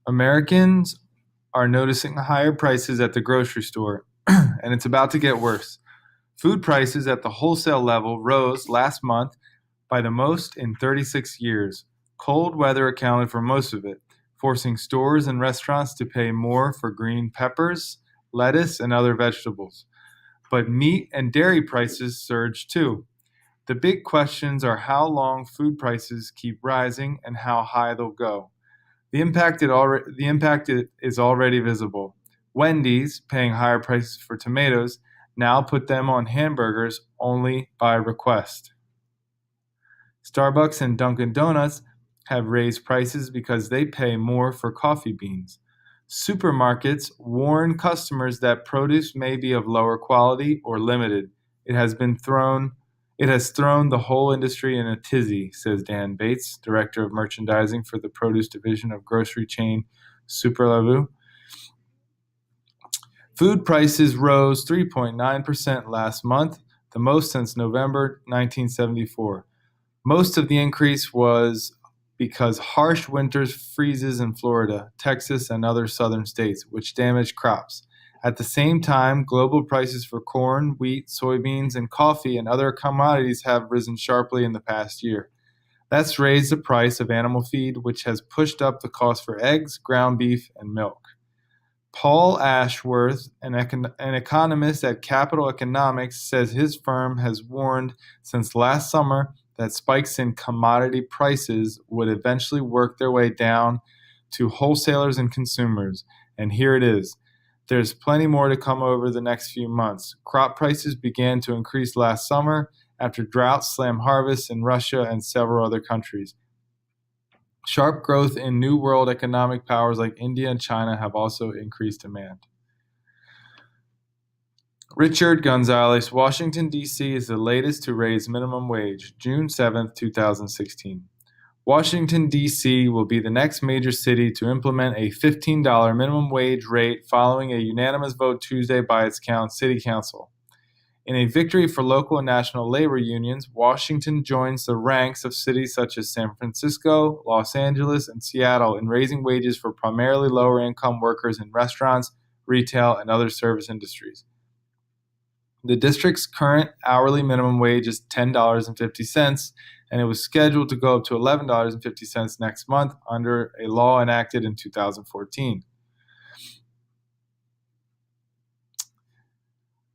Americans are noticing higher prices at the grocery store, and it's about to get worse. Food prices at the wholesale level rose last month by the most in 36 years. Cold weather accounted for most of it, forcing stores and restaurants to pay more for green peppers, lettuce, and other vegetables. But meat and dairy prices surged too. The big questions are how long food prices keep rising and how high they'll go. The impact is already visible. Wendy's, paying higher prices for tomatoes, now put them on hamburgers only by request. Starbucks and Dunkin' Donuts have raised prices because they pay more for coffee beans. Supermarkets warn customers that produce may be of lower quality or limited. It has been thrown it has thrown the whole industry in a tizzy, says Dan Bates, director of merchandising for the produce division of grocery chain Superlavu. Food prices rose 3.9% last month, the most since November 1974. Most of the increase was because harsh winters freezes in Florida, Texas, and other southern states, which damaged crops. At the same time, global prices for corn, wheat, soybeans, and coffee and other commodities have risen sharply in the past year. That's raised the price of animal feed, which has pushed up the cost for eggs, ground beef, and milk. Paul Ashworth, an economist at Capital Economics, says his firm has warned since last summer that spikes in commodity prices would eventually work their way down to wholesalers and consumers. And here it is. There's plenty more to come over the next few months. Crop prices began to increase last summer after droughts slammed harvests in Russia and several other countries. Sharp growth in New World economic powers like India and China have also increased demand. Richard Gonzalez, Washington, D.C. is the latest to raise minimum wage, June 7, 2016. Washington, D.C. will be the next major city to implement a $15 minimum wage rate following a unanimous vote Tuesday by its city council. In a victory for local and national labor unions, Washington joins the ranks of cities such as San Francisco, Los Angeles, and Seattle in raising wages for primarily lower-income workers in restaurants, retail, and other service industries. The district's current hourly minimum wage is $10.50, and it was scheduled to go up to $11.50 next month under a law enacted in 2014.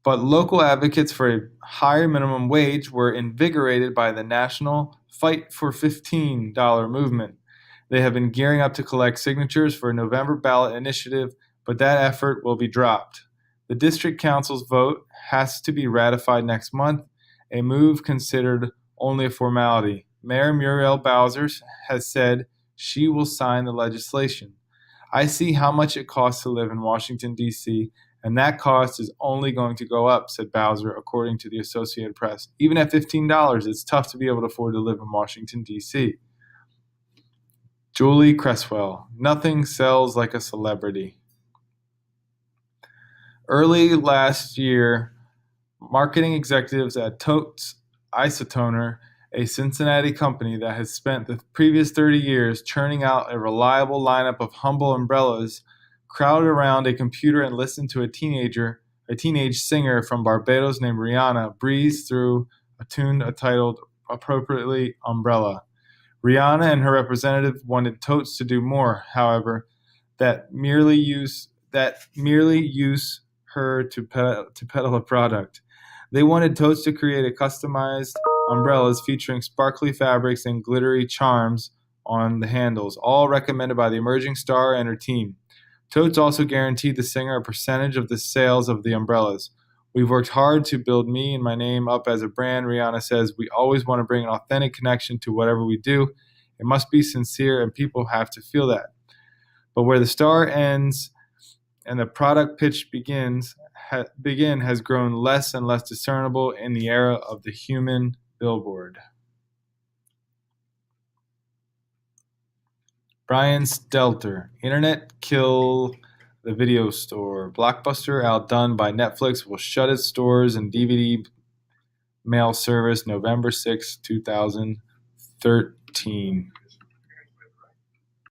But local advocates for a higher minimum wage were invigorated by the national Fight for $15 movement. They have been gearing up to collect signatures for a November ballot initiative, but that effort will be dropped. The district council's vote has to be ratified next month, a move considered only a formality. Mayor Muriel Bowser has said she will sign the legislation. I see how much it costs to live in Washington, D.C., and that cost is only going to go up, said Bowser, according to the Associated Press. Even at $15, it's tough to be able to afford to live in Washington, D.C. Julie Cresswell, nothing sells like a celebrity. Early last year, marketing executives at Totes Isotoner, a Cincinnati company that has spent the previous 30 years churning out a reliable lineup of humble umbrellas, crowded around a computer and listened to a teenage singer from Barbados named Rihanna breeze through a tune titled appropriately Umbrella. Rihanna and her representative wanted Totes to do more, however, that merely use her to peddle a product. They wanted Totes to create a customized umbrellas featuring sparkly fabrics and glittery charms on the handles, all recommended by the emerging star and her team. Totes also guaranteed the singer a percentage of the sales of the umbrellas. We've worked hard to build me and my name up as a brand, Rihanna says. We always want to bring an authentic connection to whatever we do. It must be sincere and people have to feel that. But where the star ends and the product pitch has grown less and less discernible in the era of the human billboard. Brian Stelter, Internet kill the video store. Blockbuster, outdone by Netflix, will shut its stores and DVD mail service November 6, 2013.